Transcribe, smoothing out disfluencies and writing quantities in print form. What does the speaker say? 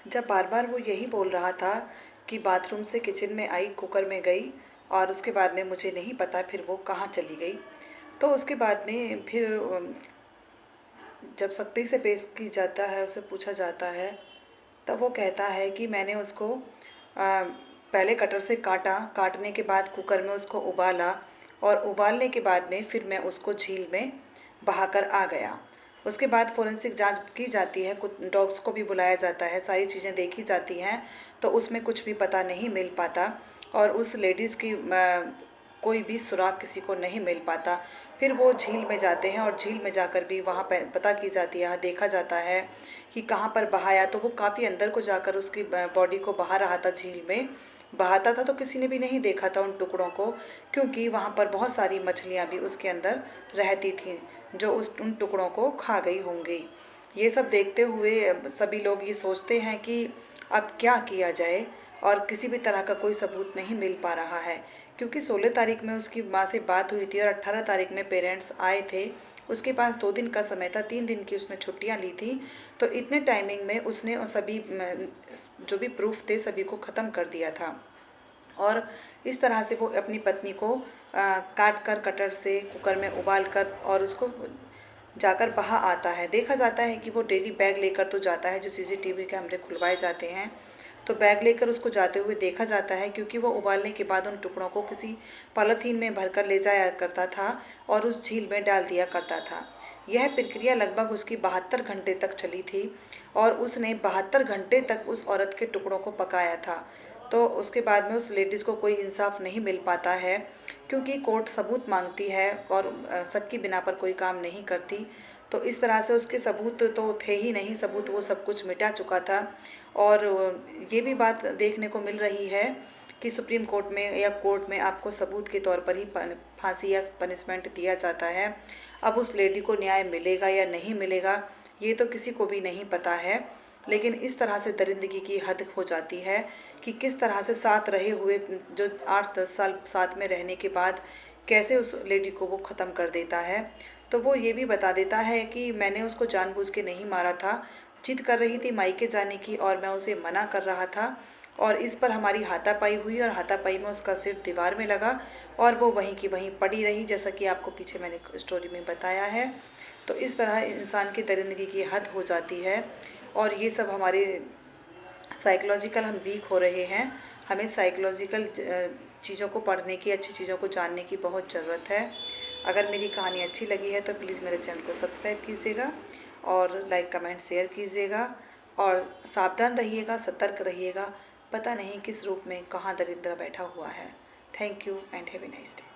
जब बार-बार वो यही बोल रहा था कि बाथरूम से किचन में आई, कुकर में गई और उसके बाद में मुझे नहीं पता फिर वो कहाँ चली गई। तो उसके बाद में फिर जब सख्ती से पेश की जाता है, उससे पूछा जाता है, तब वो कहता है कि मैंने उसको पहले कटर से काटा, काटने के बाद कुकर में उसको उबाला और उबालने के बाद में फिर मैं उसको झील में बहाकर आ गया। उसके बाद फोरेंसिक जांच की जाती है, कुछ डॉग्स को भी बुलाया जाता है, सारी चीज़ें देखी जाती हैं, तो उसमें कुछ भी पता नहीं मिल पाता और उस लेडीज़ की कोई भी सुराग किसी को नहीं मिल पाता। फिर वो झील में जाते हैं और झील में जाकर भी वहाँ पे पता की जाती है, देखा जाता है कि कहाँ पर बहाया, तो वो काफ़ी अंदर को जाकर उसकी बॉडी को बहा रहा था झील में। बहाता था तो किसी ने भी नहीं देखा था उन टुकड़ों को, क्योंकि वहाँ पर बहुत सारी मछलियाँ भी उसके अंदर रहती थीं, जो उन टुकड़ों को खा गई होंगी। ये सब देखते हुए सभी लोग ये सोचते हैं कि अब क्या किया जाए और किसी भी तरह का कोई सबूत नहीं मिल पा रहा है, क्योंकि 16 तारीख में उसकी माँ से बात हुई थी और 18 तारीख में पेरेंट्स आए थे। उसके पास 2 दिन का समय था, 3 दिन की उसने छुट्टियाँ ली थी, तो इतने टाइमिंग में उसने सभी जो भी प्रूफ थे सभी को ख़त्म कर दिया था और इस तरह से वो अपनी पत्नी को काट कर कटर से कुकर में उबाल कर और उसको जाकर बहा आता है। देखा जाता है कि वो डेली बैग लेकर तो जाता है, जो सीसीटीवी कैमरे खुलवाए जाते हैं, तो बैग लेकर उसको जाते हुए देखा जाता है, क्योंकि वो उबालने के बाद उन टुकड़ों को किसी पॉलीथीन में भरकर ले जाया करता था और उस झील में डाल दिया करता था। यह प्रक्रिया लगभग उसकी 72 घंटे तक चली थी और उसने 72 घंटे तक उस औरत के टुकड़ों को पकाया था। तो उसके बाद में उस लेडीज़ को कोई इंसाफ नहीं मिल पाता है, क्योंकि कोर्ट सबूत मांगती है और शक के बिना पर कोई काम नहीं करती। तो इस तरह से उसके सबूत तो थे ही नहीं, सबूत वो सब कुछ मिटा चुका था और ये भी बात देखने को मिल रही है कि सुप्रीम कोर्ट में या कोर्ट में आपको सबूत के तौर पर ही फांसी या पनिशमेंट दिया जाता है। अब उस लेडी को न्याय मिलेगा या नहीं मिलेगा, ये तो किसी को भी नहीं पता है, लेकिन इस तरह से दरिंदगी की हद हो जाती है कि किस तरह से साथ रहे हुए, जो 8-10 साल साथ में रहने के बाद कैसे उस लेडी को वो ख़त्म कर देता है। तो वो ये भी बता देता है कि मैंने उसको जानबूझ के नहीं मारा था, जिद कर रही थी मायके जाने की और मैं उसे मना कर रहा था और इस पर हमारी हाथापाई हुई और हाथापाई में उसका सिर दीवार में लगा और वो वहीं की वहीं पड़ी रही, जैसा कि आपको पीछे मैंने स्टोरी में बताया है। तो इस तरह इंसान की दरिंदगी की हद हो जाती है और ये सब हमारे साइकोलॉजिकल हम वीक हो रहे हैं। हमें साइकोलॉजिकल चीज़ों को पढ़ने की, अच्छी चीज़ों को जानने की बहुत ज़रूरत है। अगर मेरी कहानी अच्छी लगी है तो प्लीज़ मेरे चैनल को सब्सक्राइब कीजिएगा और लाइक कमेंट शेयर कीजिएगा और सावधान रहिएगा, सतर्क रहिएगा। पता नहीं किस रूप में कहाँ दरिंदा बैठा हुआ है। Thank you and have a nice day.